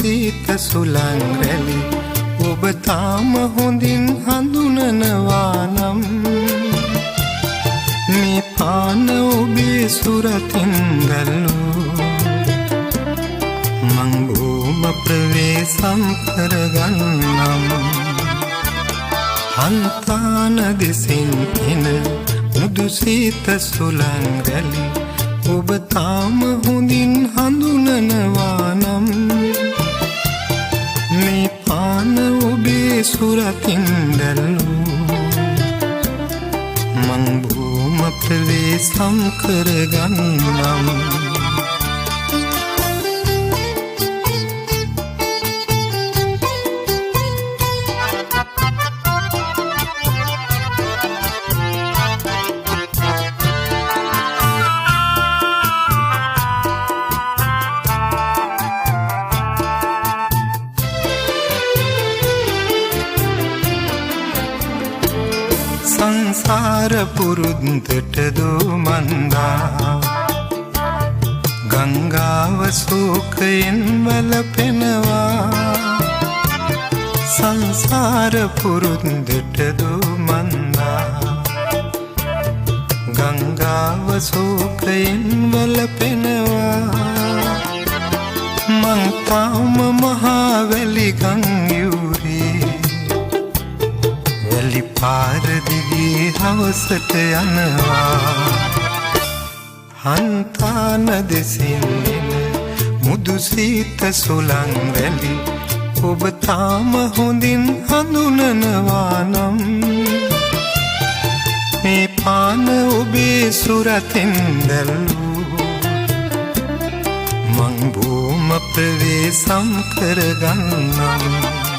සීත සුළං රැලි ඔබ තාම හොඳින් හඳුනනවා නම් මේ පාන ඔබේ සුරතින් දැල්ලූ මං බොහොම ප්‍රවේශම් කරගන්නම් හන්තාන දෙසින් එන මුදු සීත සුළං රැලි ඔබ තාම හොඳින් හඳුනනවා නම් මේ පාන ඔබේ සුරතින් දැල්ලූ මං බොහොම ප්‍රවේශම් කරගන්නම් සංසාර පුරුද්දට දෝමන්දා ගංගාව සෝකයෙන් වැළපෙනවා සංසාර පුරුද්දට දෝමන්දා ගංගාව සෝකයෙන් වැළපෙනවා මං තාම මහා වැලි ගං යූරේ වැලි පාර දිගේ හවසට යනවා හන්තාන දෙසින් එන මුදු සීත සුළං රැලි ඔබ තාම හොඳින් හඳුනනවා නම් මේ පාන ඔබේ සුරතින් දැල්ලූ මං බොහොම ප්‍රවේශම් කරගන්නම්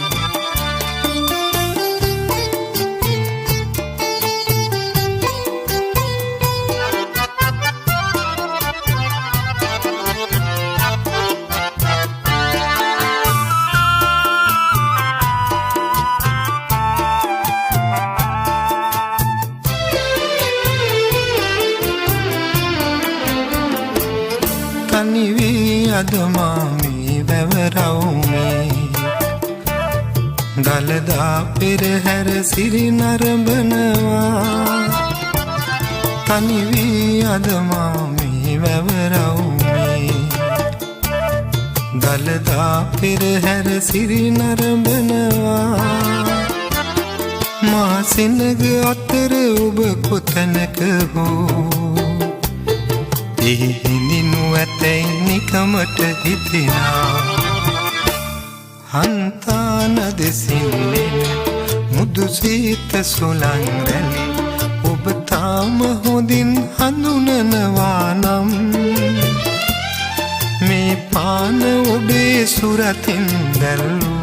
තනිවී අද මාමී වැවරවුමේ දළදා පෙරහැර සිරි නරඹනවා තනිවී අද මාමී වැවරවුමේ දළදා පෙරහැර සිරි නරඹනවා මා සිනග අතර ඔබ කොතැනක හෝ එහිනිනු ඇතැයි නිකමට හිතෙනා හන්තාන දෙසින් එන මුදු සීත සුළං රැලි ඔබ තාම හොඳින් හඳුනනවා නම් මේ පාන ඔබේ සුරතින් දැල්ලූ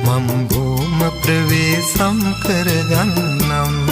මම බොහොම ප්‍රවේශම් කරගන්නම්